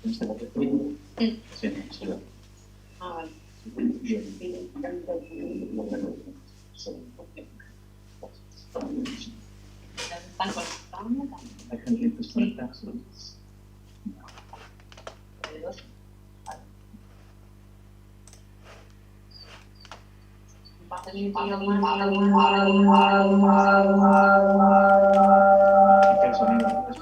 Sí, sí. Ah, vale. ¿Las están conectando también? Hay gente que está conectada. ¿Hay dos? Pasa el impacto El sonido es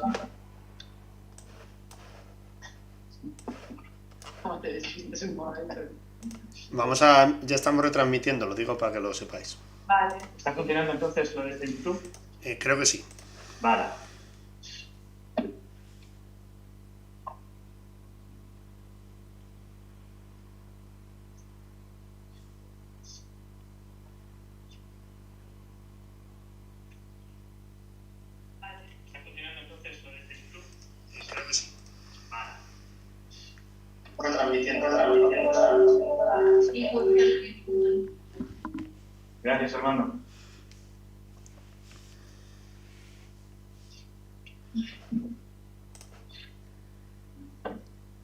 ¿Cómo te despides un momento? Ya estamos retransmitiendo, lo digo para que lo sepáis. Vale. ¿Está funcionando entonces lo de YouTube? Creo que sí. Vale. ¿Está funcionando entonces lo de YouTube? Creo que sí. Vale. Retransmitiendo. Gracias, hermano.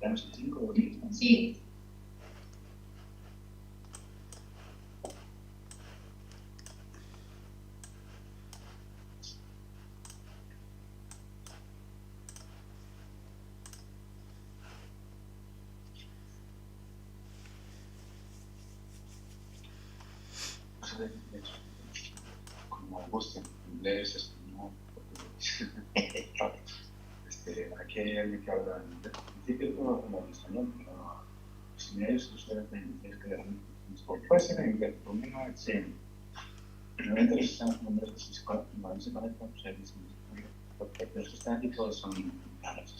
¿Tenemos el 5 o 10? Sí. Como guste, inglés, español, portugués. Aquí hay alguien que habla en inglés. En principio todo habla en español, pero si me oyes ustedes tienes que dar puede ser en inglés, por mí no es. Sí. Normalmente los sistemas nombres de Cisco, cuando se conectan, pues hay distintos. Porque los que están aquí todos son claros.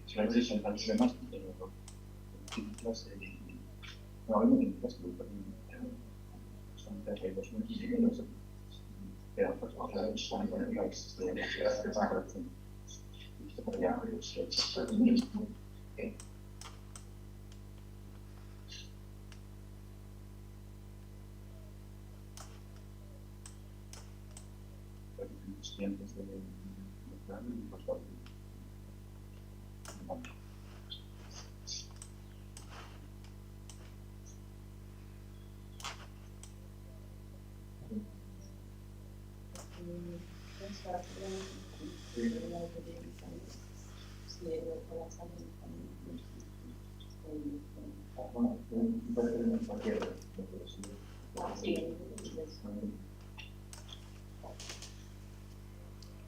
Si lo habéis hecho en los demás, en clase, no, hoy no tiene clase, pero son 32 meses y no sé. Pero pues vamos a ver, son con el país, de la ciudad de Barcelona. Y esto podría haber sido estudiantes de plan y pues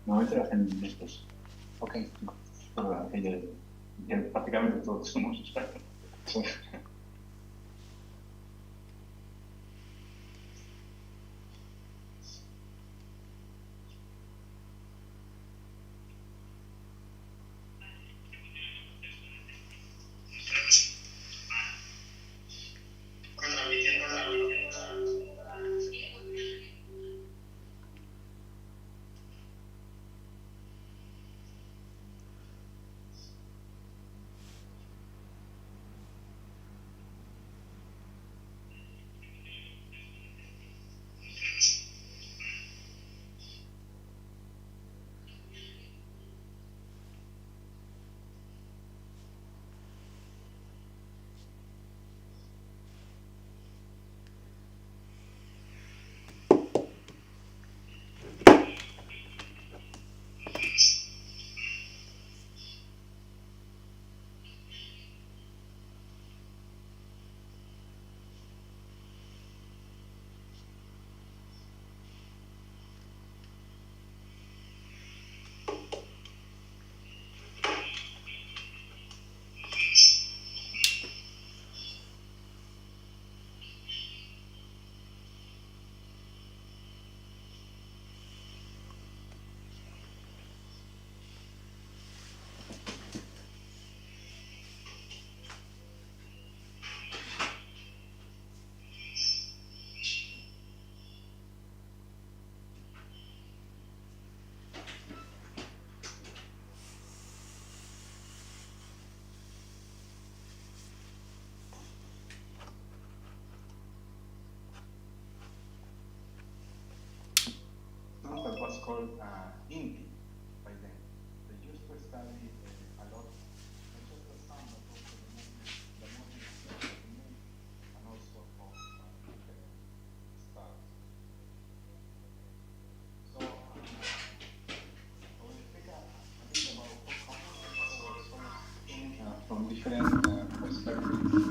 normalmente lo hacen estos. Ok, que prácticamente todos somos expertos. called INTI by them. They used to study a lot, not just the sun, but also the movement of the moon, and also of different stars. So when we speak a bit about our solar system from different perspectives,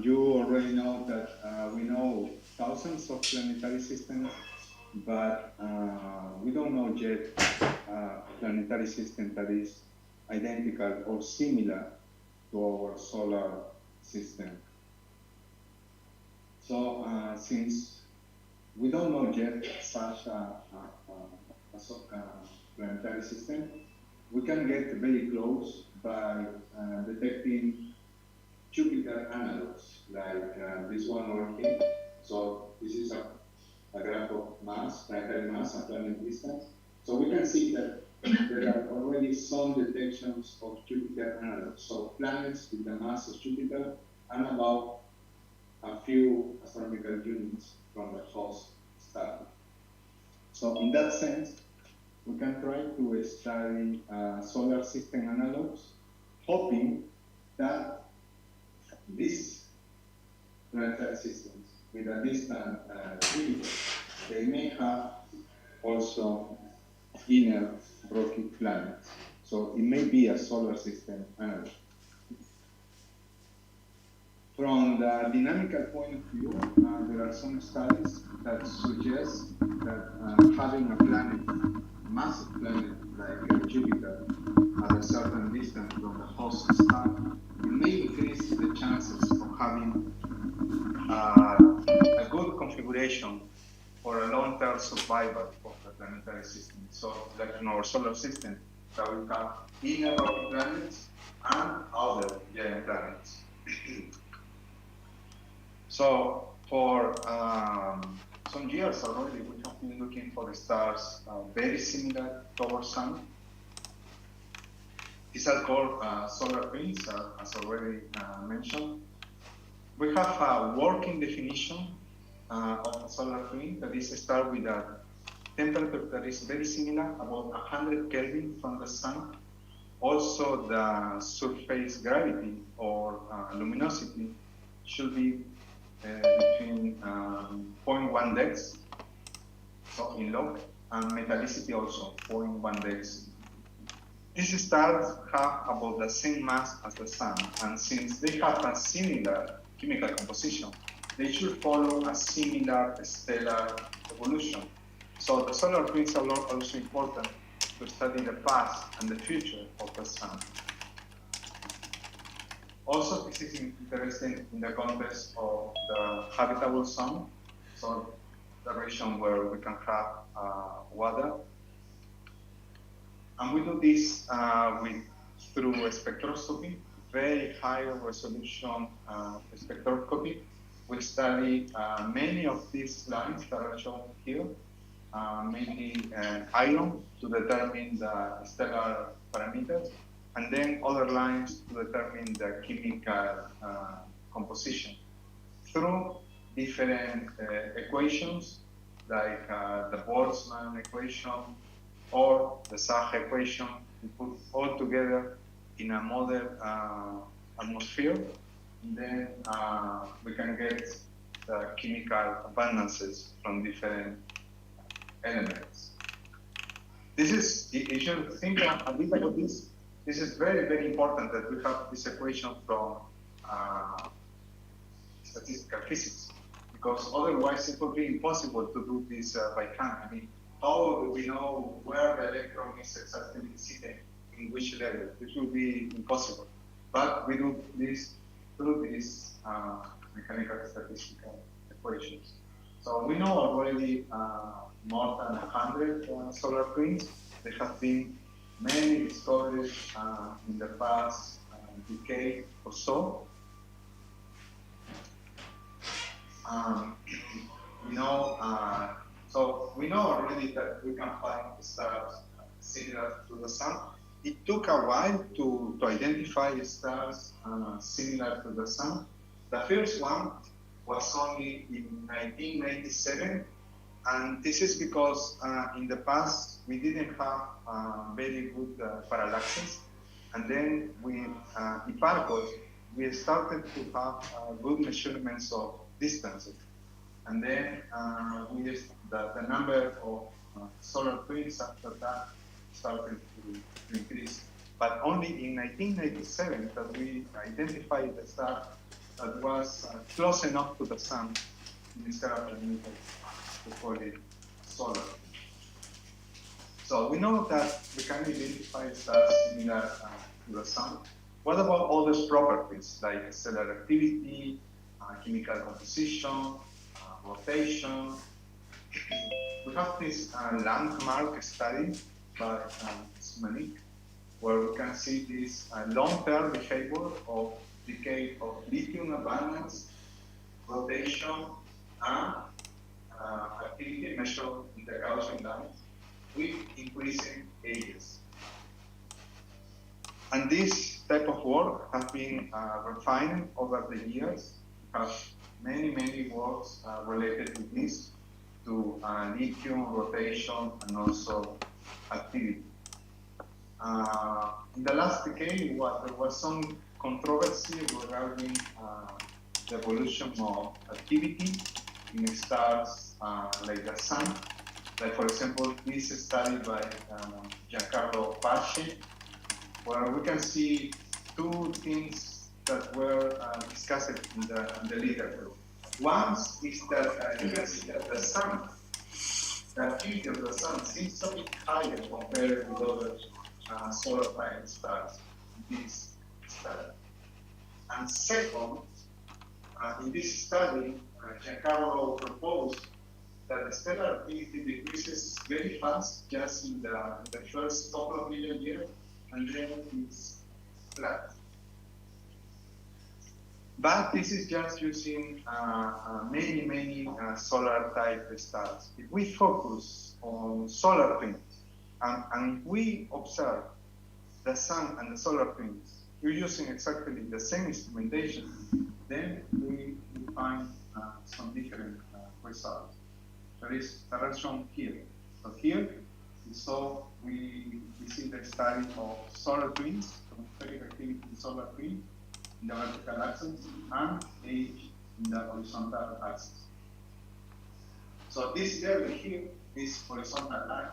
you already know that we know thousands of planetary systems, but we don't know yet a planetary system that is identical or similar to our solar system. So since we don't know yet such a planetary system, we can get very close by detecting Jupiter analogs, like this one over here. So this is a graph of mass, planetary mass and planet distance. So we can see that there are already some detections of Jupiter analogs. So planets with the mass of Jupiter and about a few astronomical units from the host star. So in that sense, we can try to study solar system analogs, hoping that these planetary systems with a distant Jupiter, they may have also inner rocky planets. So it may be a solar system analog. From the dynamical point of view, there are some studies that suggest that having a planet, a massive planet like Jupiter, at a certain distance from the host star, it may increase the chances of having a good configuration for a long-term survival of the planetary system. So, like in our solar system, that we have inner rocky planets and other giant planets. So, for some years already, we have been looking for stars very similar to our sun. These are called solar twins, as already mentioned. We have a working definition of a solar twin, that is a star with a temperature that is very similar, about 100 Kelvin from the sun. Also, the surface gravity or luminosity should be between 0.1 dex, so in log, and metallicity also 0.1 dex. These stars have about the same mass as the sun, and since they have a similar chemical composition, they should follow a similar stellar evolution. So the solar twins are also important to study the past and the future of the sun. Also, this is interesting in the context of the habitable zone, so the region where we can have water. And we do this through spectroscopy, very high resolution spectroscopy. We study many of these lines that are shown here, mainly iron to determine the stellar parameters, and then other lines to determine the chemical composition through different equations, like the Boltzmann equation or the Sach equation. We put all together in a model atmosphere, and then we can get the chemical abundances from different elements. This is, if you think a bit about this, this is very, very important that we have this equation from statistical physics, because otherwise it would be impossible to do this by hand. I mean, how do we know where the electron is exactly sitting in which level? This would be impossible. But we do this through these mechanical statistical equations. So we know already more than 100 solar twins. There have been many discoveries in the past decade or so. So we know already that we can find stars similar to the sun. It took a while to identify stars similar to the sun. The first one was only in 1997, And this is because in the past we didn't have very good parallaxes, and then with IPARCOS we started to have good measurements of distances, and then the number of solar twins after that started to increase. But only in 1997 that we identified a star that was close enough to the sun in the stellar perimeter to call it solar. So we know that we can identify stars similar to the sun. What about other properties like stellar activity, chemical composition, rotation? We have this landmark study by Univ, where we can see this long-term behavior of decay of lithium abundance, rotation, and activity measured in the Gaussian lines with increasing ages. And this type of work has been refined over the years. We have many works related to this, to lithium, rotation, and also activity. In the last decade, there was some controversy regarding the evolution of activity in stars like the sun. Like, for example, this study by Giancarlo Pace, where we can see two things that were discussed in the literature. One is that you can see that the sun, the activity of the sun seems a bit higher compared with other solar planet stars in this study. And second, in this study, Giancarlo proposed that the stellar activity decreases very fast just in the first couple of million years, and then it's flat. But this is just using many solar type stars. If we focus on solar twins, and we observe the sun and the solar twins, we're using exactly the same instrumentation, then we find some different results. There is shown here. So here, we see the study of solar twins, atmospheric activity in solar twins in the vertical axis and age in the horizontal axis. So this area here is horizontal line.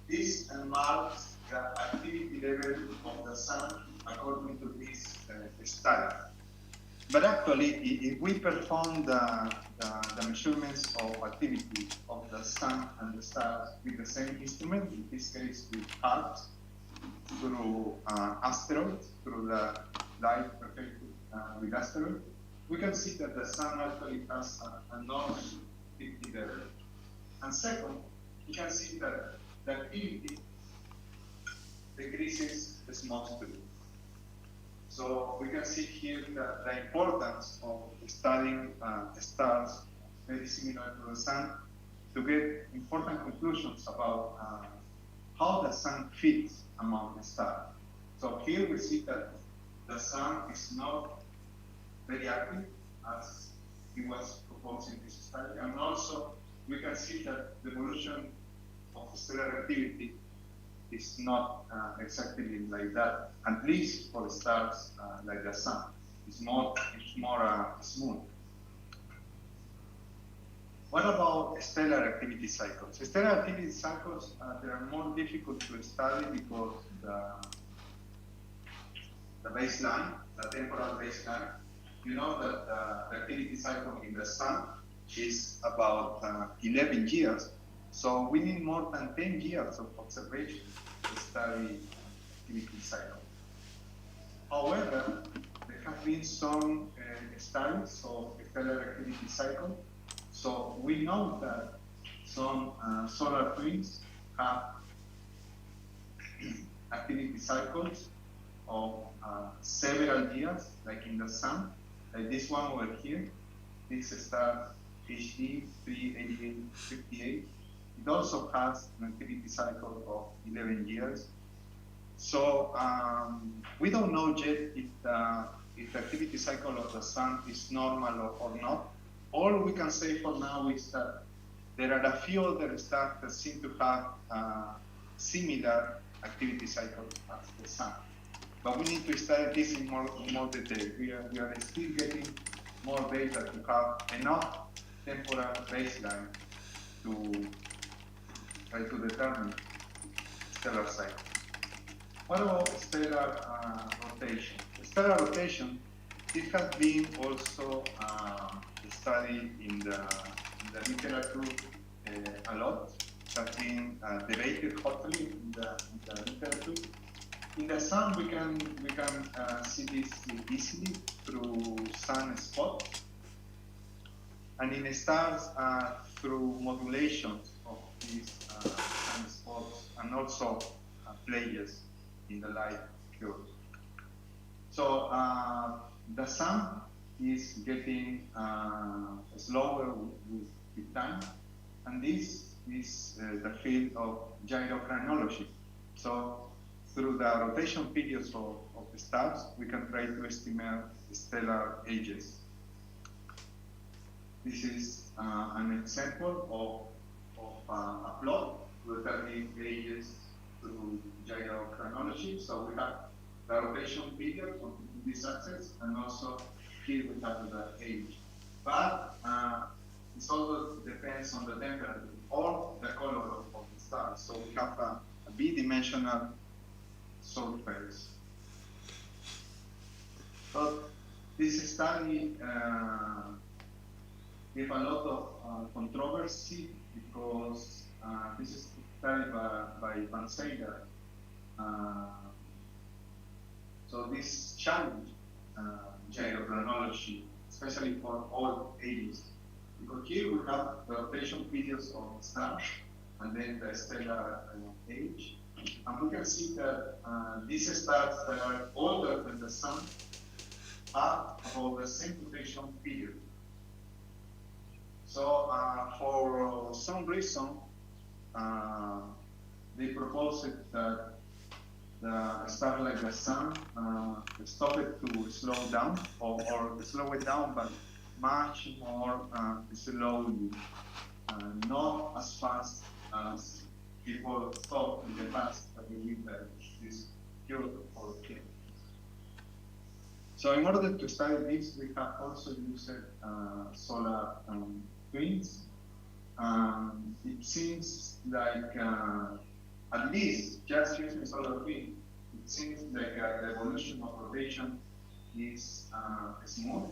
This marks the activity level of the sun according to this study. But actually, if we perform the measurements of activity of the sun and the stars with the same instrument, in this case with HARPS, through asteroids, through the light reflected with asteroids, we can see that the sun actually has a enormous activity level. And second, you can see that the activity decreases smoothly. So we can see here the importance of studying stars very similar to the sun to get important conclusions about how the sun fits among the stars. So here we see that the sun is not very active as it was proposed in this study, and also we can see that the evolution of stellar activity is not exactly like that, at least for stars like the sun. It's more smooth. What about stellar activity cycles? Stellar activity cycles, they are more difficult to study because the baseline, the temporal baseline, you know that the activity cycle in the sun is about 11 years. So we need more than 10 years of observation to study activity cycle. However, there have been some studies of stellar activity cycle. So we know that some solar twins have activity cycles of several years, like in the sun, like this one over here, this star HD 38858. It also has an activity cycle of 11 years. So we don't know yet if the activity cycle of the sun is normal or not. All we can say for now is that there are a few other stars that seem to have similar activity cycle as the Sun. But we need to study this in more detail. We are still getting more data to have enough temporal baseline to try to determine stellar cycle. What about stellar rotation? Stellar rotation, it has been also studied in the literature a lot. It has been debated hotly in the literature. In the Sun, we can see this easily through sunspots, and in stars through modulations of these sunspots, and also players in the light curve. So the Sun is getting slower with time, and this is the field of gyrochronology. So through the rotation periods of the stars, we can try to estimate stellar ages. This is an example of a plot to determine ages through gyrochronology. So we have the rotation period on this axis, and also here we have the age. But it also depends on the temperature or the color of the star. So we have a b-dimensional surface. But this study gave a lot of controversy because this is studied by Van Seyder. So this challenge gyrochronology, especially for all ages, because here we have the rotation periods of the star and then the stellar age, and we can see that these stars that are older than the Sun have about the same rotation period. So for some reason, they proposed that the star like the Sun stop it to slow down, or slow it down, but much more slowly, not as fast as people thought in the past. I believe that this cured for kids. So in order to study this, we have also used solar twins. It seems like at least just using solar twins, it seems like the evolution of rotation is smooth.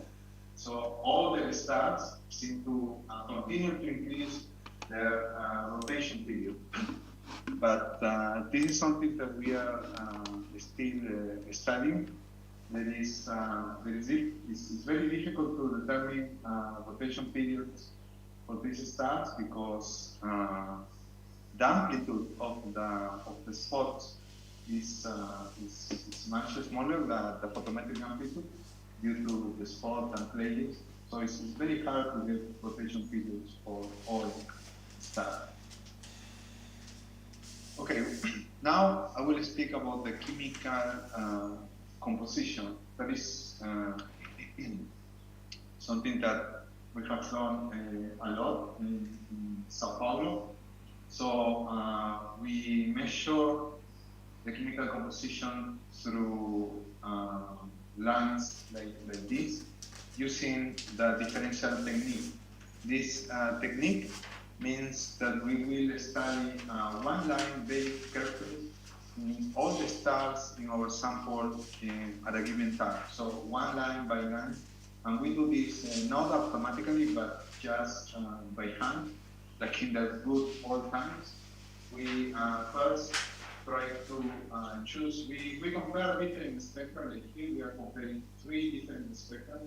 So all the stars seem to continue to increase their rotation period. But this is something that we are still studying. It's very difficult to determine rotation periods for these stars because the amplitude of the spots is much smaller than the photometric amplitude due to the spot and players. So it's very hard to get rotation periods for all stars. Okay, now I will speak about the chemical composition. That is something that we have done a lot in Sao Paulo. So we measure the chemical composition through lines like this using the differential technique. This technique means that we will study one line very carefully in all the stars in our sample at a given time. So one line by line, and we do this not automatically, but just by hand, like in the good old times. We first try to choose, we compare different spectra, like here we are comparing 3 different spectra,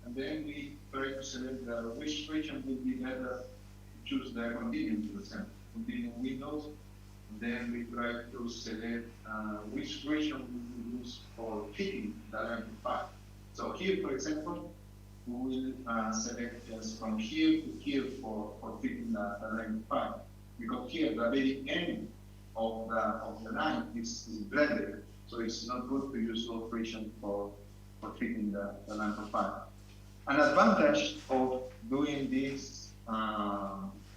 and then we try to select which region would be better to choose the continuum, for example, continuum windows. Then we try to select which region we will use for fitting the line of fire. So here, for example, we will select just from here to here for fitting the line of fire. Because here, the very end of the line is blended, so it's not good to use low friction for fitting the line of fire. An advantage of doing this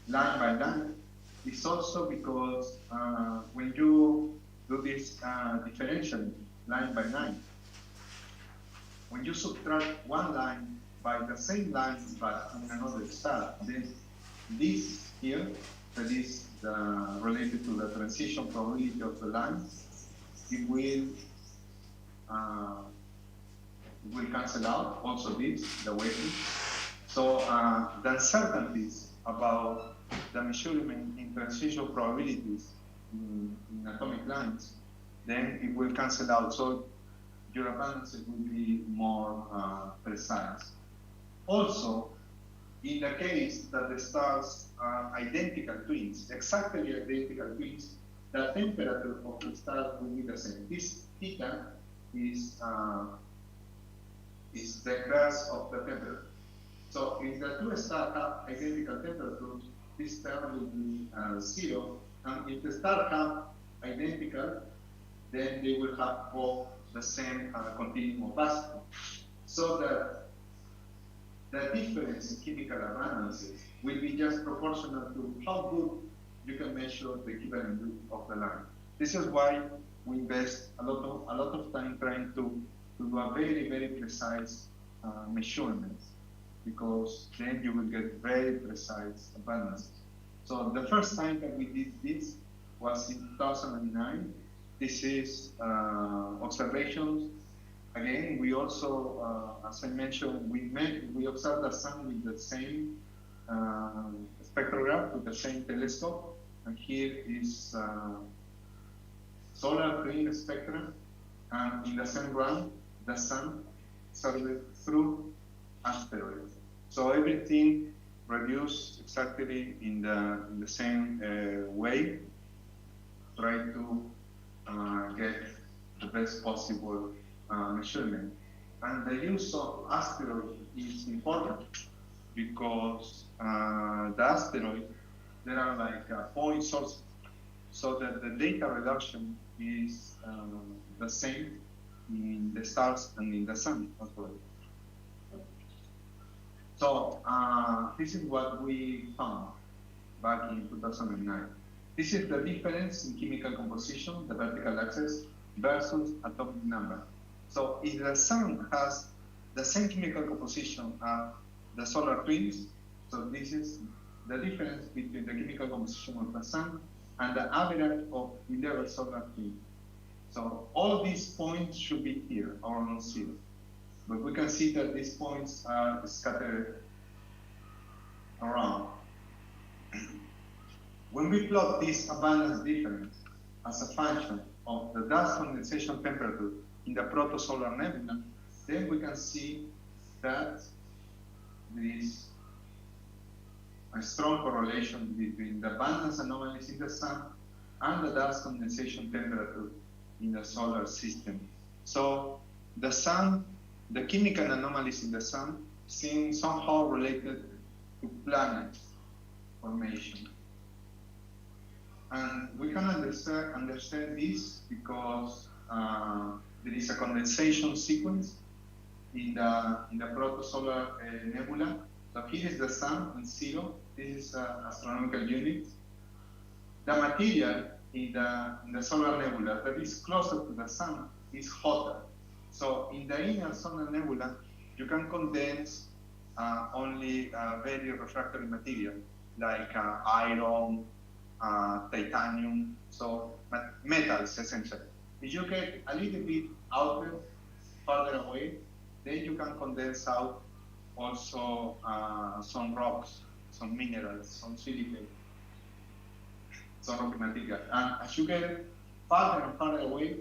line by line is also because when you do this differential line by line, when you subtract one line by the same line but in another star, then this here, that is related to the transition probability of the line, it will cancel out also this, the weighting. So the uncertainties about the measurement in transition probabilities in atomic lines, then it will cancel out. So your abundances will be more precise. Also, in the case that the stars are identical twins, exactly identical twins, the temperature of the star will be the same. This theta is the inverse of the temperature. So if the two stars have identical temperatures, this term will be 0. And if the stars have identical, then they will have both the same continuum opacity. So the difference in chemical abundances will be just proportional to how good you can measure the equivalent width of the line. This is why we invest a lot of time trying to do a very, very precise measurements, because then you will get very precise abundances. So the first time that we did this was in 2009. This is observations. Again, we also, as I mentioned, we observed the sun with the same spectrograph, with the same telescope. And here is solar twin spectrum. And in the same run, the sun served through asteroids. So everything reduced exactly in the same way, try to get the best possible measurement. And the use of asteroids is important because the asteroids, there are like point sources, so that the data reduction is the same in the stars and in the sun as well. So this is what we found back in 2009. This is the difference in chemical composition, the vertical axis, versus atomic number. So if the sun has the same chemical composition as the solar twins, so this is the difference between the chemical composition of the sun and the average of 11 solar twins. So all these points should be here or on 0. But we can see that these points are scattered around. When we plot this abundance difference as a function of the dust condensation temperature in the protosolar nebula, then we can see that there is a strong correlation between the abundance anomalies in the sun and the dust condensation temperature in the solar system. So the sun, the chemical anomalies in the sun seem somehow related to planet formation. And we can understand this because there is a condensation sequence in the protosolar nebula. So here is the sun and 0. This is astronomical unit. The material in the solar nebula that is closer to the sun is hotter. So in the inner solar nebula, you can condense only very refractory material like iron, titanium, so metals essentially. If you get a little bit outer, farther away, then you can condense out also some rocks, some minerals, some silicate, some rock material. And as you get farther and farther away,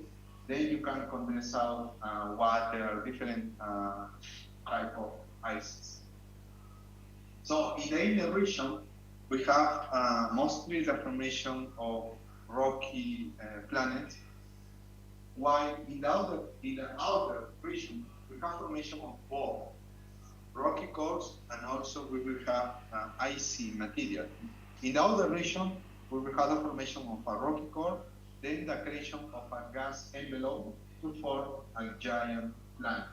then you can condense out water, different type of ices. So in the inner region, we have mostly the formation of rocky planets, while in the outer region, we have formation of both rocky cores and also we will have icy material. In the outer region, we will have the formation of a rocky core, then the creation of a gas envelope to form a giant planet.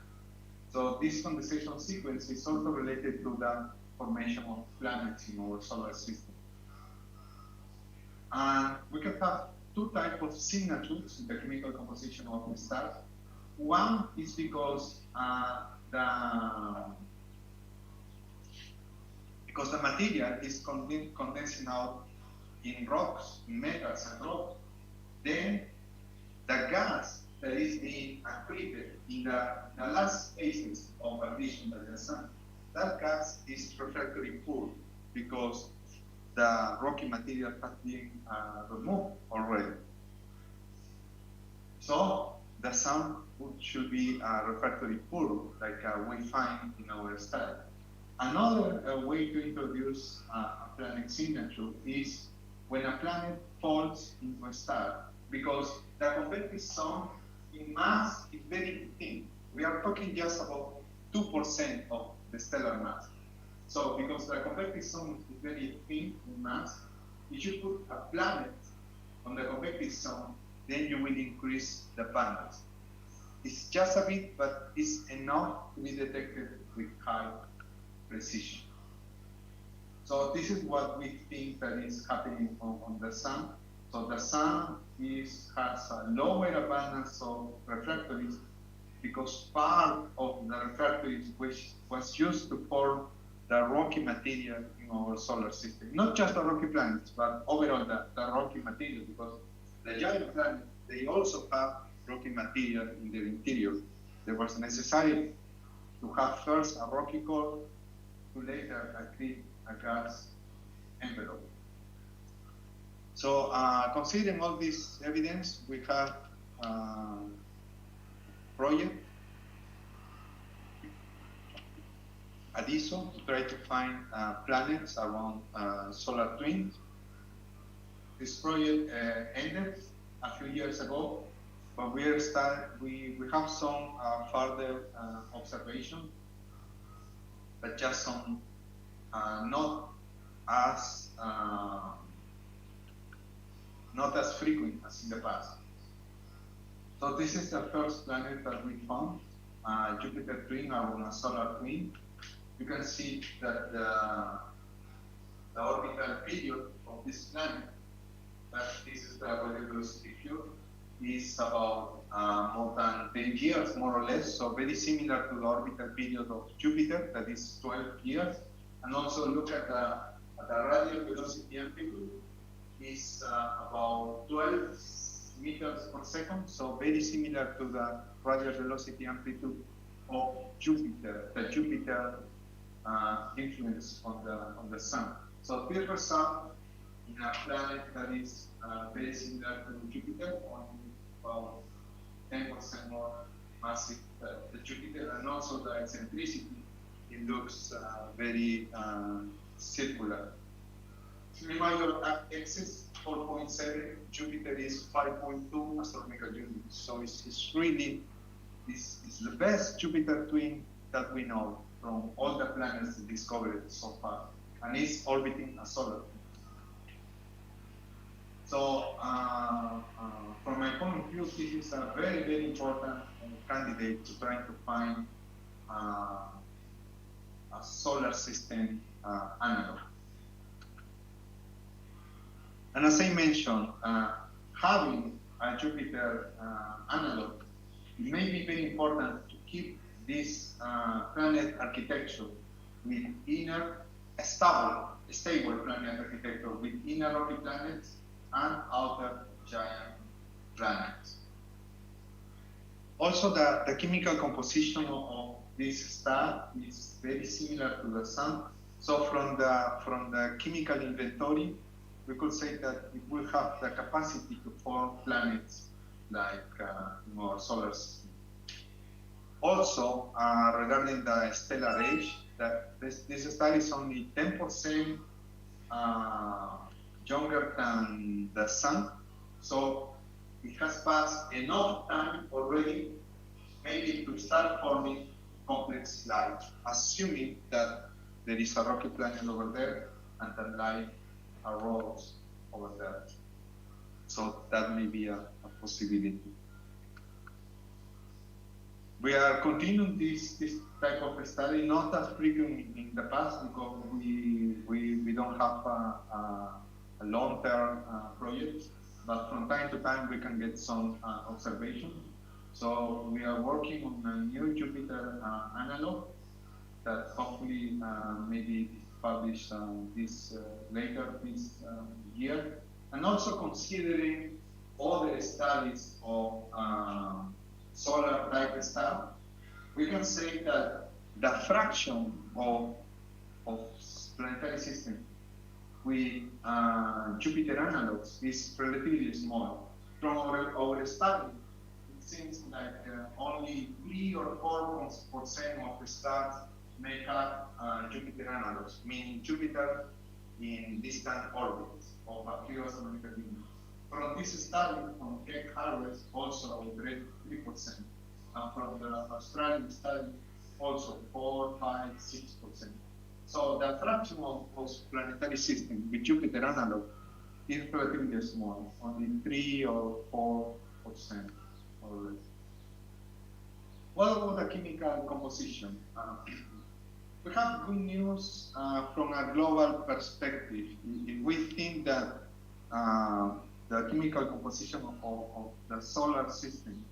So this condensation sequence is also related to the formation of planets in our solar system. And we can have two types of signatures in the chemical composition of the stars. One is because the material is condensing out in rocks, in metals and rocks. Then the gas that is being accreted in the last phases of addition to the sun, that gas is refractory poor because the rocky material has been removed already. So the sun should be refractory poor, like we find in our study. Another way to introduce a planet signature is when a planet falls into a star, because the convective zone in mass is very thin. We are talking just about 2% of the stellar mass. So because the convective zone is very thin in mass, if you put a planet on the convective zone, then you will increase the bandmass. It's just a bit, but it's enough to be detected with high precision. So this is what we think that is happening on the sun. So the sun has a lower abundance of refractories because part of the refractories which was used to form the rocky material in our solar system. Not just the rocky planets, but overall the rocky material, because the giant planets, they also have rocky material in their interior. There was necessary to have first a rocky core to later accrete a gas envelope. So considering all this evidence, we have a project, ADISO, to try to find planets around solar twins. This project ended a few years ago, but we have some further observation, but just some not as frequent as in the past. So this is the first planet that we found, Jupiter twin around a solar twin. You can see that the orbital period of this planet, that this is the radial velocity curve, is about more than 10 years, more or less, so very similar to the orbital period of Jupiter, that is 12 years. And also look at the radial velocity amplitude is about 12 meters per second, so very similar to the radial velocity amplitude of Jupiter, the Jupiter influence on the sun. So this result in a planet that is very similar to Jupiter, only about 10% more massive than Jupiter, and also the eccentricity, it looks very circular. Reminder, axis 4.7, Jupiter is 5.2 astronomical units. So it's really the best Jupiter twin that we know from all the planets discovered so far, and it's orbiting a solar twin. So from my point of view, this is a very, very important candidate to try to find a solar system analog. And as I mentioned, having a Jupiter analog, it may be very important to keep this planet architecture with stable planet architecture with inner rocky planets and outer giant planets. Also, the chemical composition of this star is very similar to the sun. So from the chemical inventory, we could say that it will have the capacity to form planets like in our solar system. Also, regarding the stellar age, this star is only 10% younger than the sun, so it has passed enough time already maybe to start forming complex life, assuming that there is a rocky planet over there and that life arose over there. So that may be a possibility. We are continuing this type of study, not as frequent in the past because we don't have long-term project, but from time to time we can get some observation. So we are working on a new Jupiter analog that hopefully maybe published later this year, and also considering other studies of solar type star. We can say that the fraction of planetary system with Jupiter analogs is relatively small. From our study, it seems like only 3 or 4% of the stars make up Jupiter analogs, meaning Jupiter in distant orbits of a few astronomical units. From this study, from Keck Harvest, also 3%. And from the Australian study, also 4, 5, 6%. So the fraction of planetary system with Jupiter analog is relatively small, only 3 or 4% or less. What about the chemical composition? We have good news from a global perspective. If we think that the chemical composition of the solar system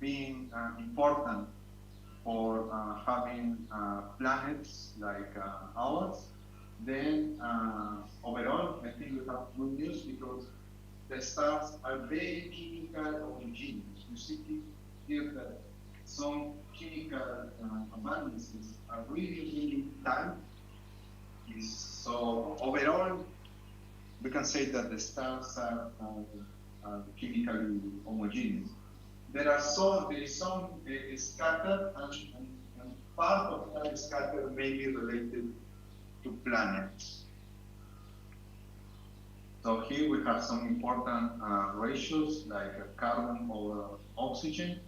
being important for having planets like ours, then overall, I think we have good news because the stars are very chemical homogeneous. You see here that some chemical balances are really tight. So overall, we can say that the stars are chemically homogeneous. There is some scattered, and part of that scatter may be related to planets. So here we have some important ratios like carbon over oxygen,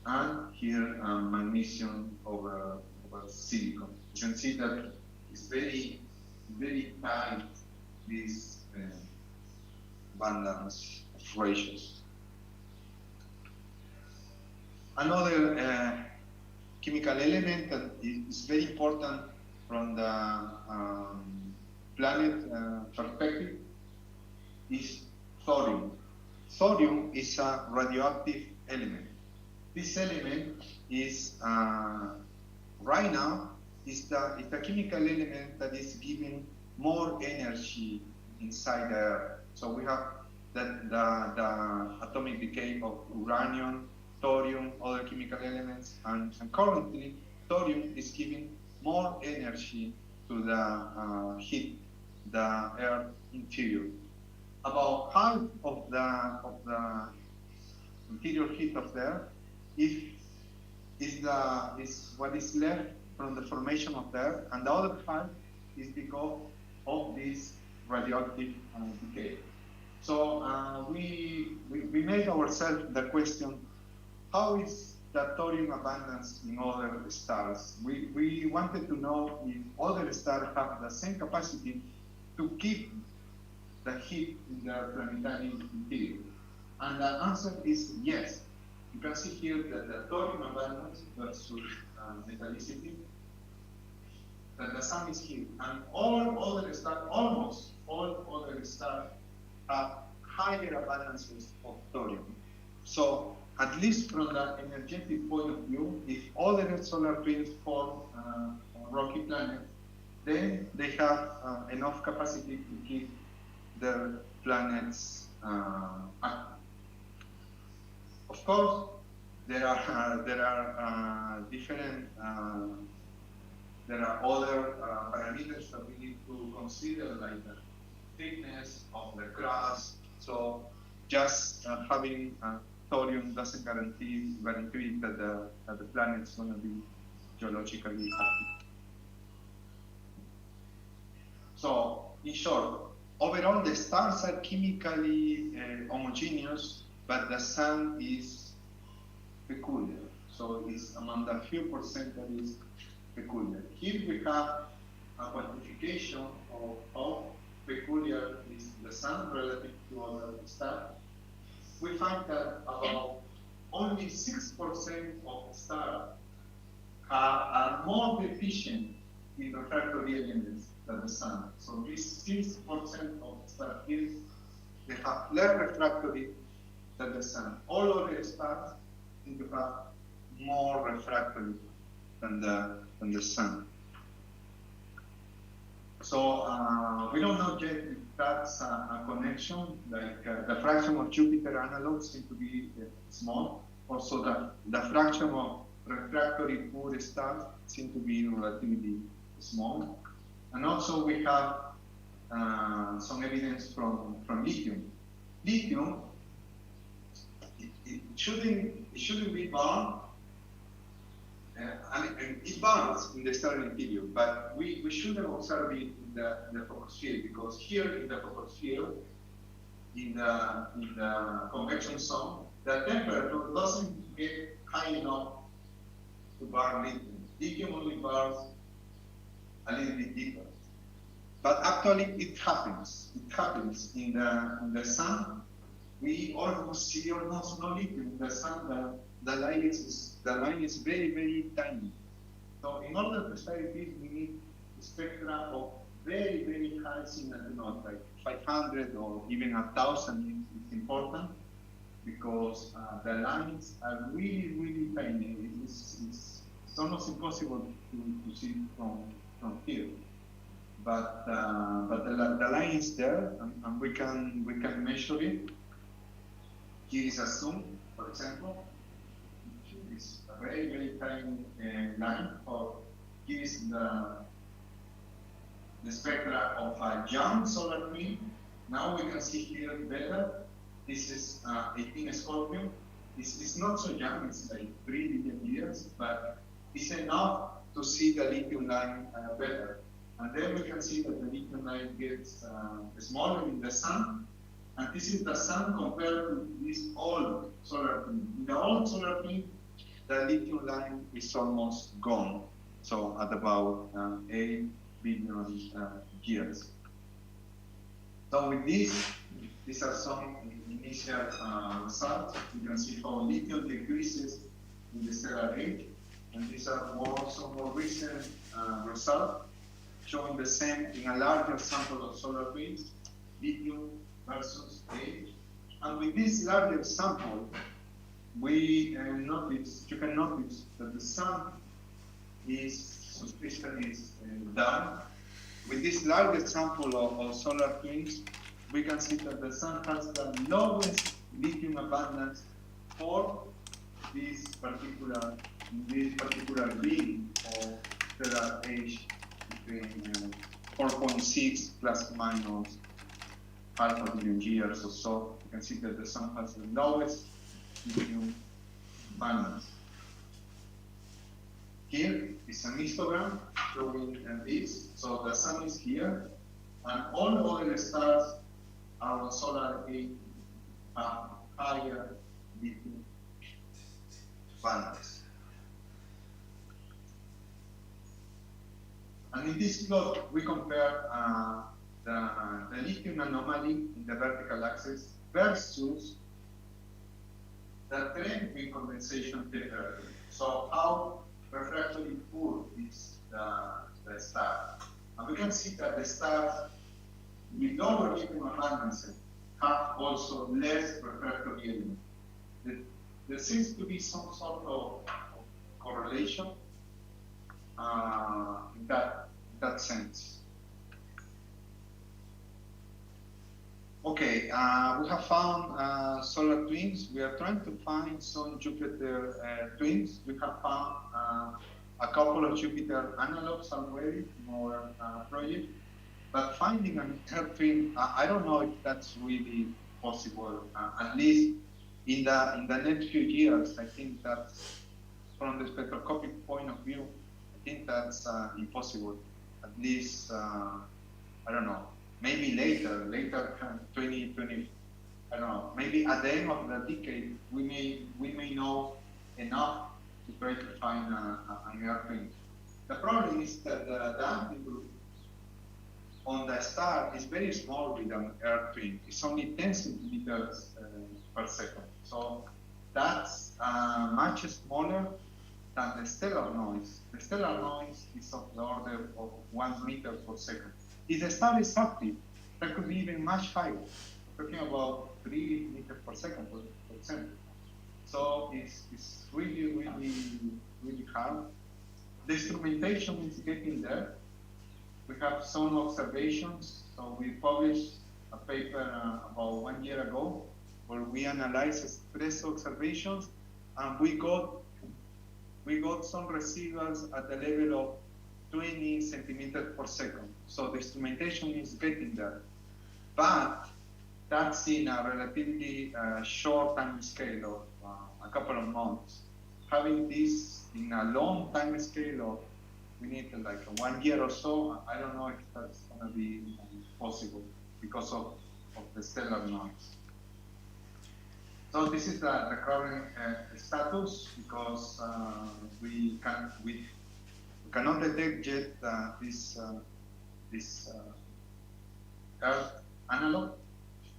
and here magnesium over silicon. You can see that it's very tight, these balance of ratios. Another chemical element that is very important from the planet perspective is thorium. Thorium is a radioactive element. This element is, right now, is the chemical element that is giving more energy inside the Earth. So we have the atomic decay of uranium, thorium, other chemical elements, and currently thorium is giving more energy to the heat, the Earth interior. About half of the interior heat of the Earth is what is left from the formation of the Earth, and the other half is because of this radioactive decay. So we made ourselves the question: how is the thorium abundance in other stars? We wanted to know if other stars have the same capacity to keep the heat in the planetary interior. And the answer is yes. You can see here that the thorium abundance versus metallicity, that the sun is here. And all other stars, almost all other stars, have higher abundances of thorium. So at least from the energetic point of view, if other solar twins form rocky planets, then they have enough capacity to keep their planets active. Of course, there are different, there are other parameters that we need to consider, like the thickness of the crust. So just having thorium doesn't guarantee that the planet is going to be geologically active. So in short, overall the stars are chemically homogeneous, but the sun is peculiar. So it's among the few percent that is peculiar. Here we have a quantification of how peculiar is the sun relative to other stars. We find that about only 6% of stars are more deficient in refractory elements than the sun. So this 6% of star fields, they have less refractory than the sun. All of the stars seem to have more refractory than the sun. So we don't know yet if that's a connection, like the fraction of Jupiter analogs seem to be small. Also the fraction of refractory poor stars seem to be relatively small. And also we have some evidence from lithium. Lithium, it shouldn't be bound. It bounds in the stellar interior, but we shouldn't observe it in the focus field, because here in the focus field, in the convection zone, the temperature doesn't get high enough to burn lithium. Lithium only burns a little bit deeper. But actually, it happens. It happens in the sun. We almost see almost no lithium in the sun. The line is very, very tiny. So in order to study this, we need spectra of very, very high signal, like 500 or even 1,000 is important, because the lines are really, really tiny. It's almost impossible to see from here. But the line is there, and we can measure it. Here is a zoom, for example. It's a very, very tiny line. Or here is the spectra of a young solar twin. Now we can see here better. This is 18 Scorpio. It's not so young, it's like 3 billion years, but it's enough to see the lithium line better. And then we can see that the lithium line gets smaller in the sun. And this is the sun compared to this old solar twin. In the old solar twin, the lithium line is almost gone. So at about 8 billion years. So with this, these are some initial results. You can see how lithium decreases in the stellar age. And these are some more recent results showing the same in a larger sample of solar twins, lithium versus age. And with this larger sample, you can notice that the sun suspicion is down. With this larger sample of solar twins, we can see that the sun has the lowest lithium abundance for this particular ring of stellar age between 4.6 plus minus half a billion years or so. You can see that the sun has the lowest lithium abundance. Here is an histogram showing this. So the sun is here, and all other stars are on solar age have higher lithium abundance. And in this plot, we compare the lithium anomaly in the vertical axis versus the trend in condensation temperature. So how refractory poor is the star. And we can see that the stars with lower lithium abundance have also less refractory element. There seems to be some sort of correlation in that sense. Okay, we have found solar twins. We are trying to find some Jupiter twins. We have found a couple of Jupiter analogs already in our project, but finding an Earth twin, I don't know if that's really possible. At least in the next few years, I think that's, from the spectroscopic point of view, I think that's impossible. At least, I don't know. Maybe later, 2020, I don't know. Maybe at the end of the decade, we may know enough to try to find an Earth twin. The problem is that the amplitude on the star is very small with an Earth twin. It's only 10 centimeters per second. So that's much smaller than the stellar noise. The stellar noise is of the order order of 1 meter per second. If the star is active, that could be even much higher. We're talking about 3 meters per second, for example. So it's really, really, really hard. The instrumentation is getting there. We have some observations. So we published a paper about 1 year ago where we analyzed express observations, and we got some residuals at the level of 20 centimeters per second. So the instrumentation is getting there. But that's in a relatively short time scale of a couple of months. Having this in a long time scale of, we need like 1 year or so, I don't know if that's going to be possible because of the stellar noise. So this is the current status, because we cannot detect yet this Earth analog.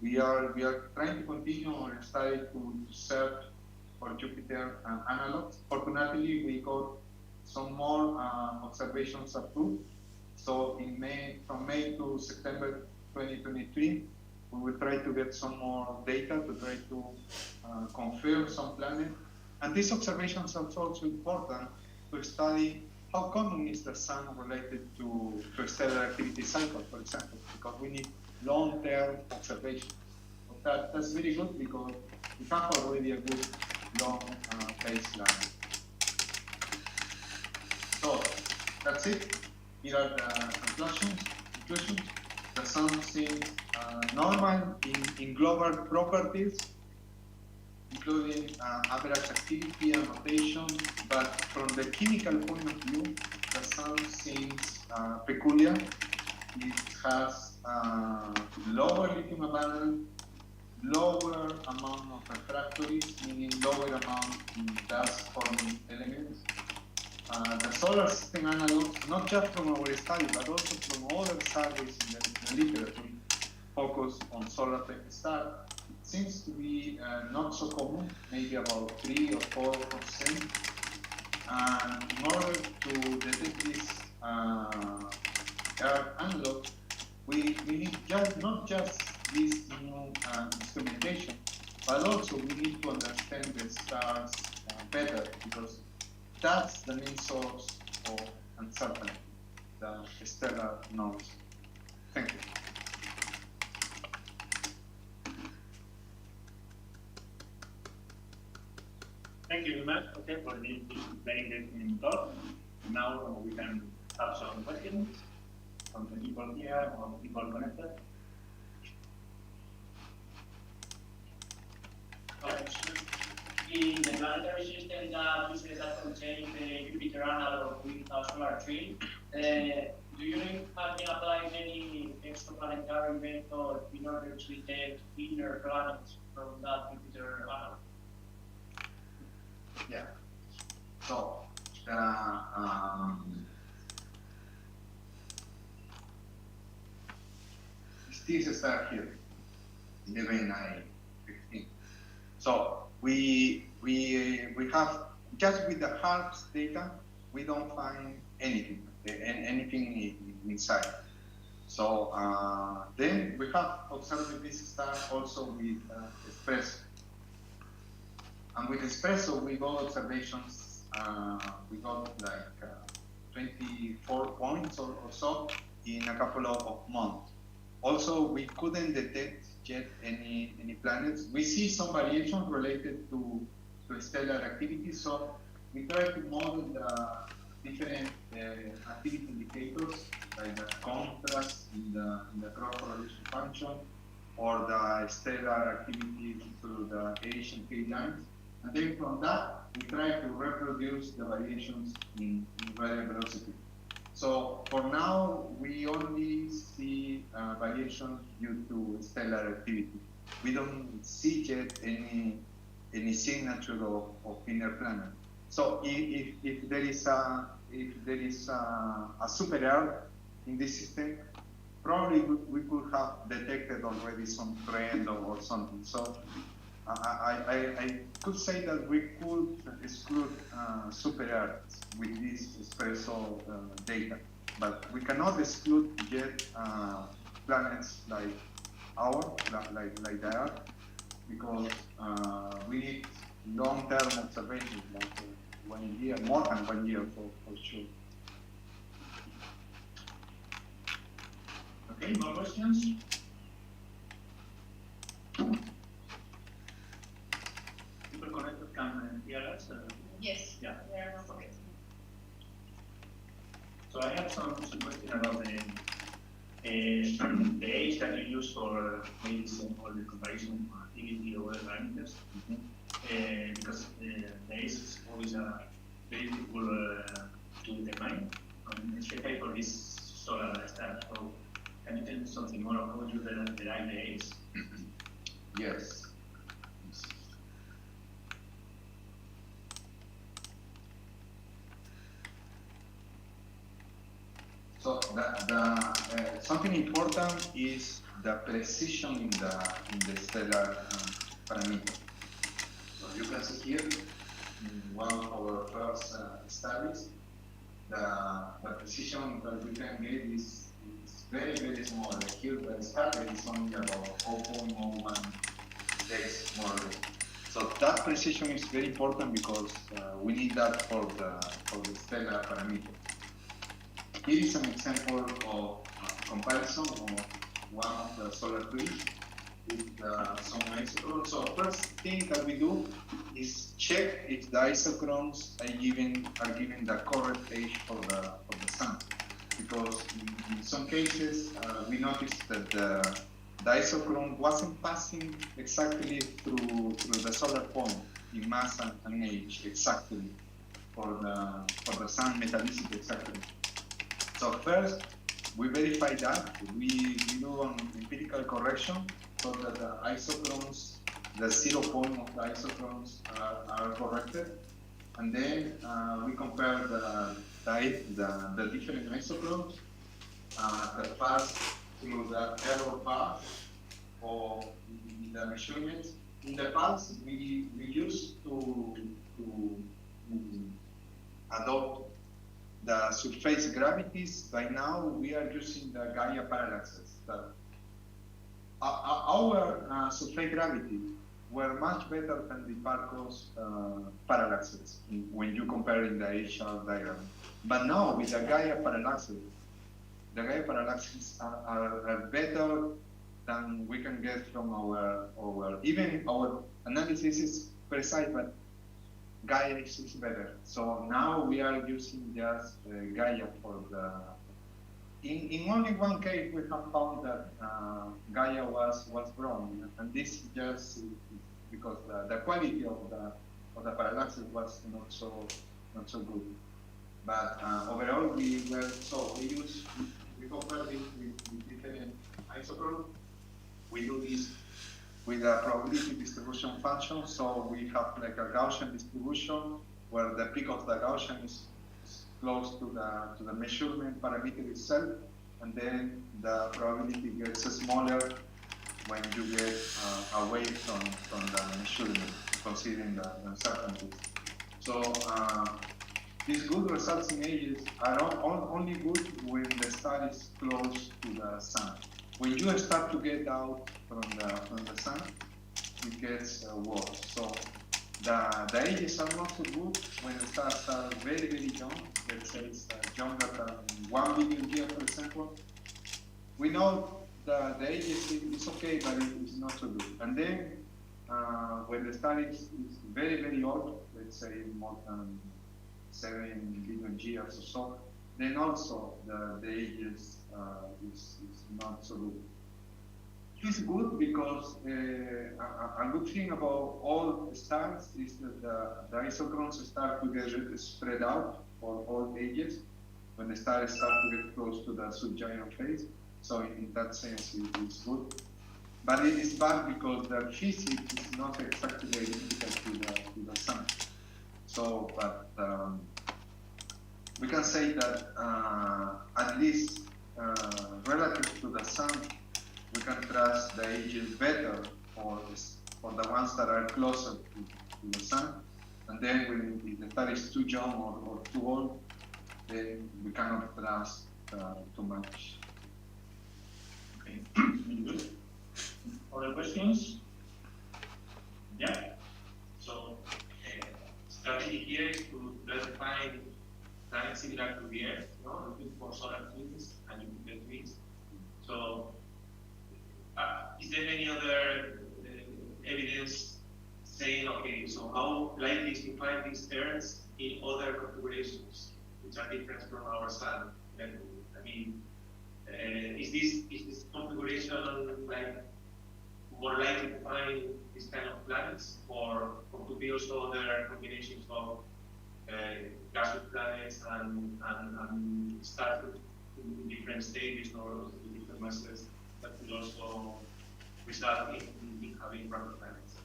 We are trying to continue our study to search for Jupiter analogs. Fortunately, we got some more observations approved. So from May to September 2023, we will try to get some more data to try to confirm some planet. And these observations are also important to study how common is the sun related to stellar activity cycle, for example, because we need long-term observations. But that's very good because we have already a good long baseline. So that's it. Here are the conclusions. The sun seems normal in global properties, including average activity and rotation, but from the chemical point of view, the sun seems peculiar. It has lower lithium abundance, lower amount of refractories, meaning lower amount in dust-forming elements. The solar system analogs, not just from our study, but also from other surveys in the literature, focus on solar-type star, seems to be not so common, maybe about 3 or 4%. And in order to detect this Earth analog, we need not just this new instrumentation, but also we need to understand the stars better, because that's the main source of uncertainty, the stellar noise. Thank you. Thank you very much, okay, for this very interesting talk. Now we can have some questions from the people here or people connected. In the planetary system that usually that contain the Jupiter analog with a solar tree, do you have been applying any exoplanetary method in order to detect inner planets from that Jupiter analog? Yeah. So this star here, 11I15. So we have, just with the HARPS data, we don't find anything inside. So then we have observed this star also with espresso. And with espresso, we got observations, we got like 24 points or so in a couple of months. Also, we couldn't detect yet any planets. We see some variations related to stellar activity, so we try to model the different activity indicators, like the contrast in the cross correlation function, or the stellar activity through the H and K lines. And then from that, we try to reproduce the variations in radial velocity. So for now, we only see variations due to stellar activity. We don't see yet any signature of inner planet. So if there is a super Earth in this system, probably we could have detected already some trend or something. So I could say that we could exclude super Earths with this espresso data. but we cannot exclude yet planets like like the Earth, because we need long-term observation, like 1 year, more than 1 year for sure. Okay, more questions? People connected can hear us? Yes. Yeah. There are no pockets. So I have some question about the age that you use for medicine or the comparison of activity or other parameters. Because the age is always very difficult to determine, especially for this solar star. So can you tell me something more about how you derive the age? Yes. So something important is the precision in the stellar parameter. So you can see here in one of our first studies, the precision that we can get is very, very small. Like here, the scatter is only about 0.01 dex more or less. So that precision is very important because we need that for the stellar parameter. Here is an example of comparison of one of the solar flares with some isochrons. So first thing that we do is check if the isochrones are given the correct age for the sun, because in some cases we noticed that the isochron wasn't passing exactly through the solar point in mass and age exactly for the sun metallicity exactly. So first, we verify that. We do an empirical correction so that the isochrons, the 0 point of the isochrons are corrected. And then we compare the different isochrons that pass through the error path or the measurements. In the past, we used to adopt the surface gravities. By now, we are using the Gaia parallaxes. Our surface gravity were much better than the IPARCOS parallaxes when you compare in the HR diagram. But now, with the Gaia parallaxes are better than we can get from even our analysis is precise, but Gaia is better. So now we are using just Gaia for the. In only one case, we have found that Gaia was wrong, and this is just because the quality of the parallaxes was not so good. But overall, we compare this with different isochrons. We do this with a probability distribution function. So we have like a Gaussian distribution where the peak of the Gaussian is close to the measurement parameter itself, and then the probability gets smaller when you get away from the measurement, considering the uncertainties. So these good results in ages are only good when the star is close to the sun. When you start to get out from the sun, it gets worse. So the ages are not so good when the stars are very, very young. Let's say it's younger than 1 billion years, for example. We know the ages is okay, but it is not so good. And then when the star is very, very old, let's say more than 7 billion years or so, then also the ages is not so good. It's good because a good thing about all stars is that the isochrons start to get spread out for all ages when the stars start to get close to the subgiant phase. So in that sense, it's good. But it is bad because the physics is not exactly identical to the sun. So, but we can say that at least relative to the sun, we can trust the ages better for the ones that are closer to the sun. And then if the star is too young or too old, then we cannot trust too much. Okay, very good. Other questions? Yeah. So, strategy here is to define planets similar to the Earth, looking for solar twins and Jupiter twins. So, is there any other evidence saying, okay, so how likely is to find these Earths in other configurations which are different from our Sun? I mean, is this configuration like more likely to find this kind of planets, or could be also other combinations of gaseous planets and stars in different stages or different masses that will also result in having rocket planets?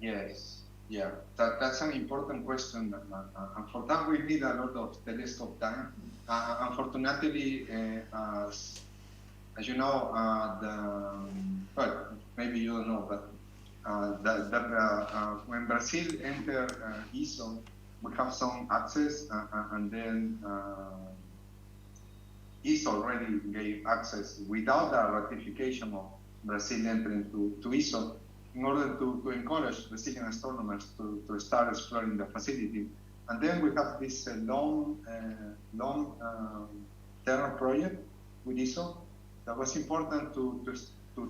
Yes, yeah, that's an important question, and for that we need a lot of telescope time. Unfortunately, as you know, well, maybe you don't know, but when Brazil entered ESO, we have some access, and then ESO already gave access without the ratification of Brazil entering to ESO, in order to encourage Brazilian astronomers to start exploring the facility. And then we have this long-term project with ESO that was important to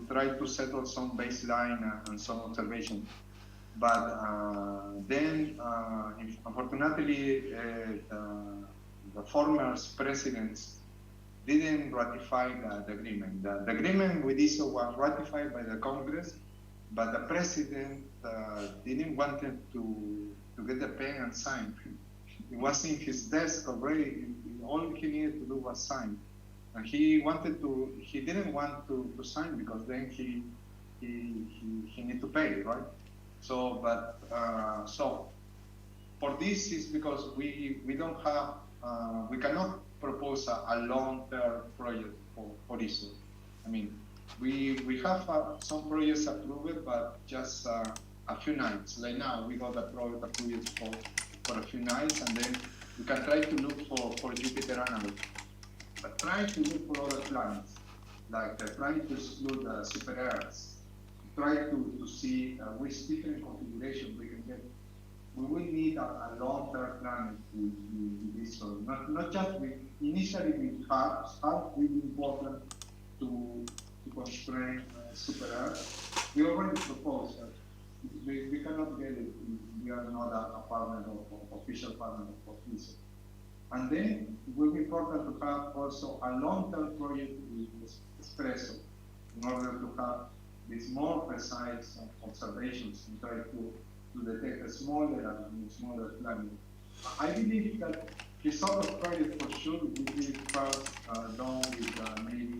try to settle some baseline and some observation. But then, unfortunately, the former presidents didn't ratify the agreement. The agreement with ESO was ratified by the Congress, but the president didn't want him to get the pen and sign. It was in his desk already. All he needed to do was sign. And he didn't want to sign because then he need to pay, right? So, but so for this is because we don't have we cannot propose a long-term project for ISO. I mean, we have some projects approved, but just a few nights. Like now, we got a project approved for a few nights, and then we can try to look for Jupiter analog. But try to look for other planets, like trying to exclude super Earths. Try to see which different configuration we can get. We will need a long-term planet with this. So not just initially with HARPS. HARPS will be important to constrain super Earth. We already proposed that we cannot get it. We are not a partner or official partner of ISO. And then it will be important to have also a long-term project with Espresso in order to have these more precise observations and try to detect a smaller and smaller planet. I believe that this sort of project for sure will be first done with maybe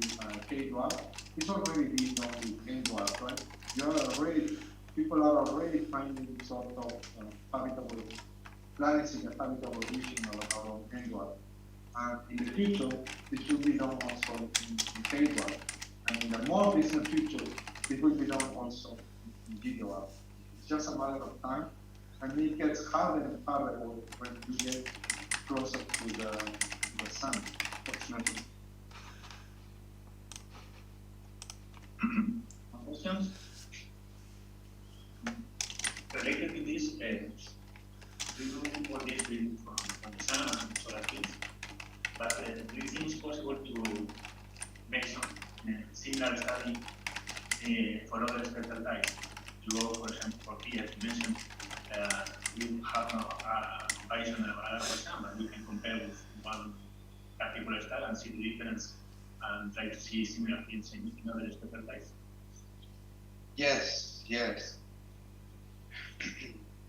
K-dwarf. It's already being done with N-dwarf, right? People are already finding sort of habitable planets in the habitable region around N-dwarf. And in the future, this will be done also in K-dwarf. And in the more distant future, it will be done also in G-dwarf. It's just a matter of time, and it gets harder and harder when you get closer to the sun, approximately. Questions? Related to this, we do all this from the sun and solar things, but do you think it's possible to make some similar study for other spectral types? To go, for example, for here, you mentioned we have a comparison of another sun, but we can compare with one particular star and see the difference and try to see similar things in other spectral types. Yes, yes.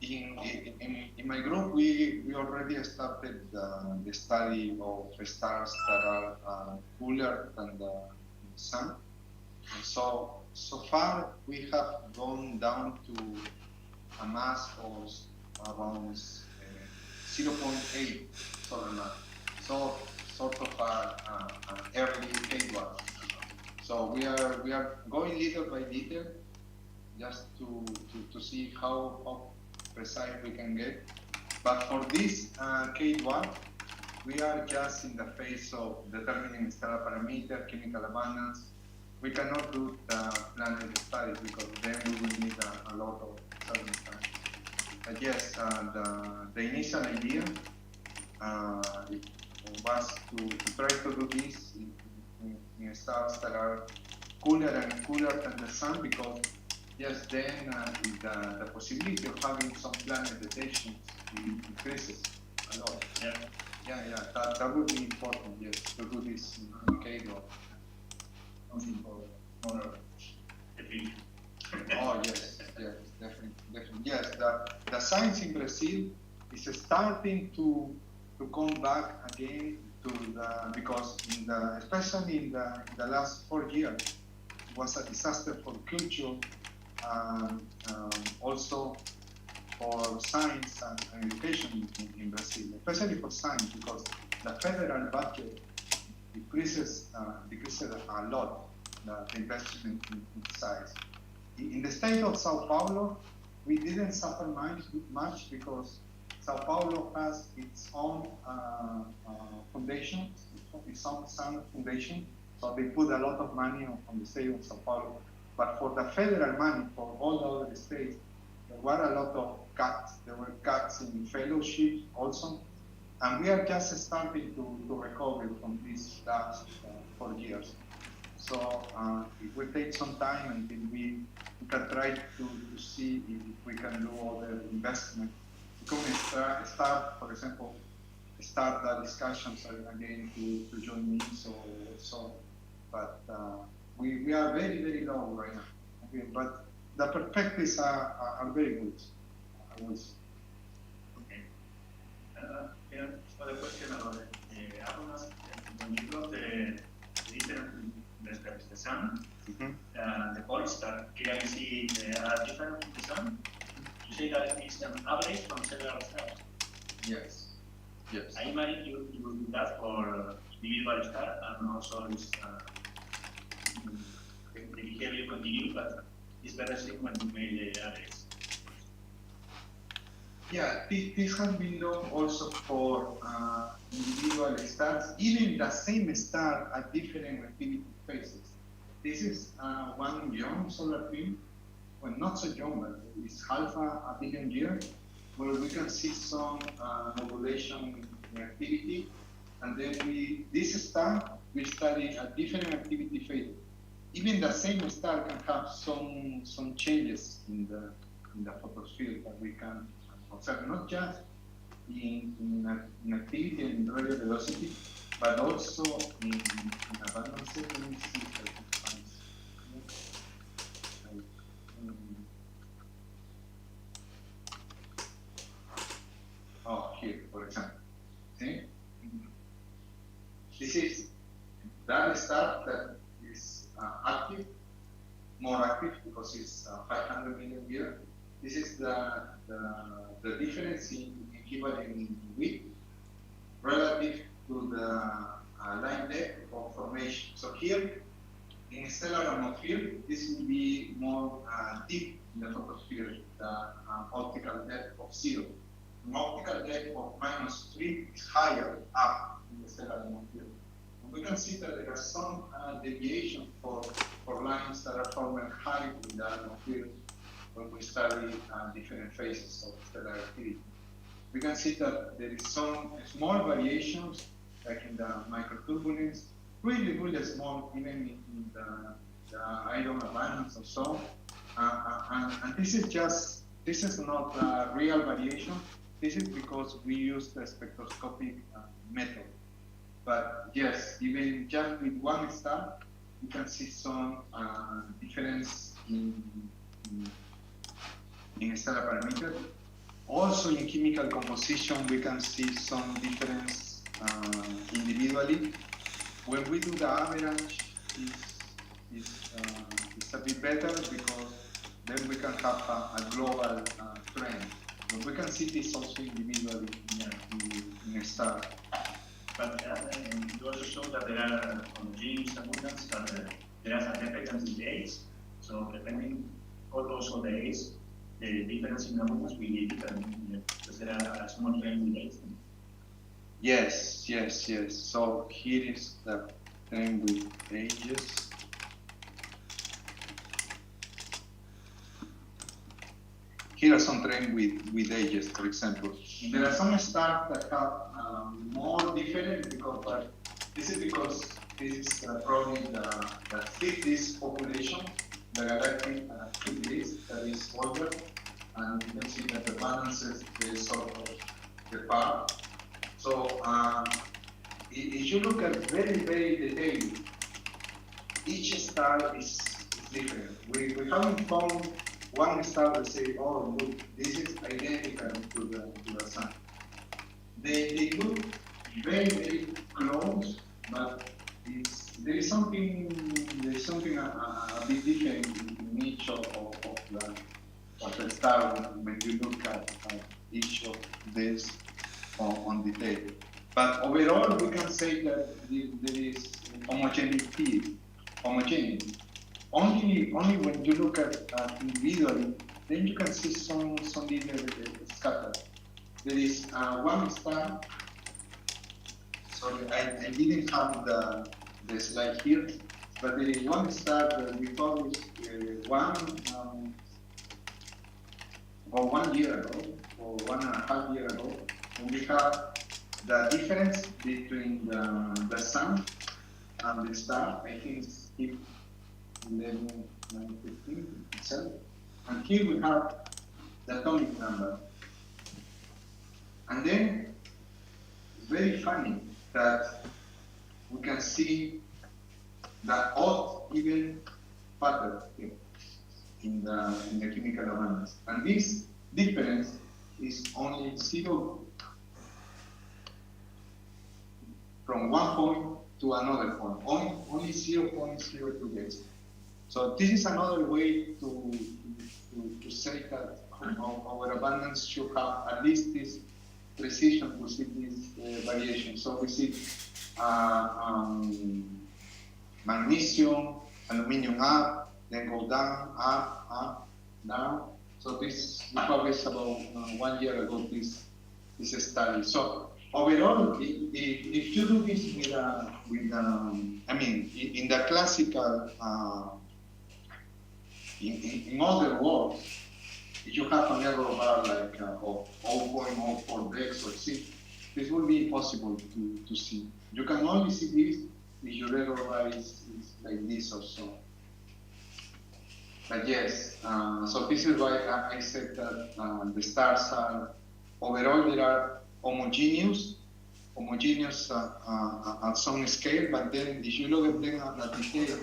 In my group, we already started the study of stars that are cooler than the sun. And so far, we have gone down to a mass of around 0.8 solar mass. So sort of an early K-dwarf. So we are going little by little, just to see how precise we can get. But for this K-dwarf, we are just in the phase of determining stellar parameter, chemical abundance. We cannot do the planet studies because then we will need a lot of certain time. But yes, the initial idea was to try to do this in stars that are cooler and cooler than the sun, because yes, then the possibility of having some planet detection increases a lot. Yeah, that would be important, yes, to do this in Cairo. Something for more efficient. Oh yes, definitely. Yes, the science in Brazil is starting to come back again to because especially in the last 4 years it was a disaster for culture, also for science and education in Brazil, especially for science, because the federal budget decreases a lot, the investment in science. In the state of Sao Paulo, we didn't suffer much because Sao Paulo has its own foundation, its own sun foundation, so they put a lot of money on the state of Sao Paulo. But for the federal money, for all the other states, there were a lot of cuts. There were cuts in fellowship also, and we are just starting to recover from these last 4 years. So it will take some time until we can try to see if we can do other investment. We can start, for example, start the discussions again to join me. So, but we are very, very low right now. Okay, but the perspectives are very good, I would say. Okay. Other question about atoms. When you got the different respects the sun, the points that clearly see are different from the sun. You say that it is an average from several stars. Yes. I imagine you will do that for individual stars and also is the behavior continue, but it's better seen when you make the average. Yeah, this has been done also for individual stars, even the same star at different activity phases. This is one young solar film, well, not so young, but it's half a billion years, where we can see some modulation in activity, and then this star, we study a different activity phase. Even the same star can have some changes in the photosphere that we can observe, not just in activity and in radio velocity, but also in abundance. Let me see if I can find here, for example. See? This is that star that is active, more active because it's 500 million years. This is the difference in equivalent width relative to the line depth of formation. So here, in stellar atmosphere, this will be more deep in the photosphere, the optical depth of 0. The optical depth of -3 is higher up in the stellar atmosphere. And we can see that there are some deviation for lines that are formed high in the atmosphere when we study different phases of stellar activity. We can see that there is some small variations, like in the microturbulence, really small, even in the iron abundance or so. And this is not a real variation. This is because we use the spectroscopic method. But yes, even just with one star, you can see some difference in stellar parameter. Also in chemical composition, we can see some difference individually. When we do the average, it's a bit better because then we can have a global trend. But we can see this also individually in a star. But you also show that there are homogeneous abundance, but there are significant delays. So depending also the age, the difference in abundance will be different because there are small trend delays. Yes. So here is the trend with ages. Here are some trends with ages, for example. There are some stars that have more different because, but this is because this is probably the thickest population, the galactic thickest that is older, and you can see that the balances the sort of the part. So if you look at very detailed, each star is different. We haven't found one star that say, oh look, this is identical to the sun. They look very close, but there is something a bit different in each of the stars when you look at each of these on detail. But overall, we can say that there is homogeneity. Only when you look at individually, then you can see some little scatter. There is one star. Sorry, I didn't have the slide here, but there is one star that we published about 1 year ago, or 1.5 years ago, and we have the difference between the sun and the star. I think it's 11, 9, 15 itself. And here we have the atomic number. And then it's very funny that we can see the odd even pattern here in the chemical anomalies. And this difference is only 0 from one point to another point, only 0.02 days. So this is another way to say that our abundance should have at least this precision to see this variation. So we see magnesium, aluminium up, then go down, up, down. So this we published about 1 year ago this study. So overall, if you do this with I mean, in the classical, in other words, if you have an error bar like of 0.04 Bex or 6, this will be impossible to see. You can only see this if your error bar is like this or so. But yes, so this is why I said that the stars are, overall they are homogeneous at some scale, but then if you look at them at detail,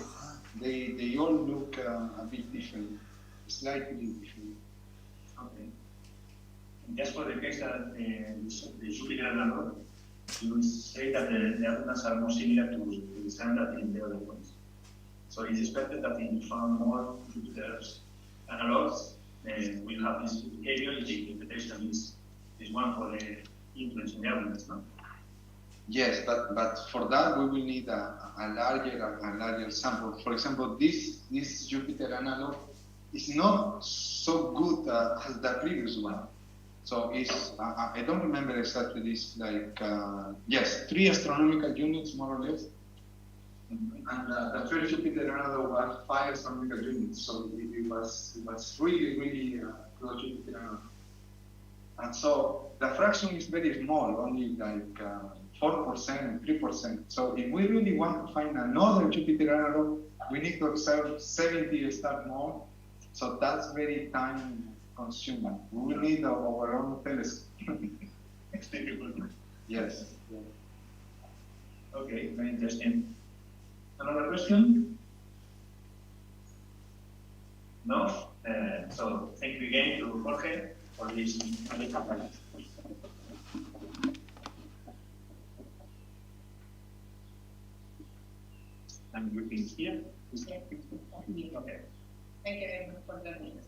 they all look a bit different, slightly different. Okay. And just for the case that the Jupiter and Earth, you say that the abundance are more similar to the standard in the other ones. So it's expected that if you found more Jupiter's analogs, we'll have this behavior. The interpretation is one for the influence in the abundance, no? Yes, but for that we will need a larger sample. For example, this Jupiter analog is not so good as the previous one. So it's I don't remember exactly this, like yes, 3 astronomical units more or less. And the first Jupiter analog was 5 astronomical units, so it was really close to Jupiter analog. And so the fraction is very small, only like 4%, 3%. So if we really want to find another Jupiter analog, we need to observe 70 stars more. So that's very time consuming. We will need our own telescope. It's difficult. Yes. Okay, very interesting. Another question? No? So thank you again to Jorge for this. I'm looking here. Okay. Thank you very much for joining us.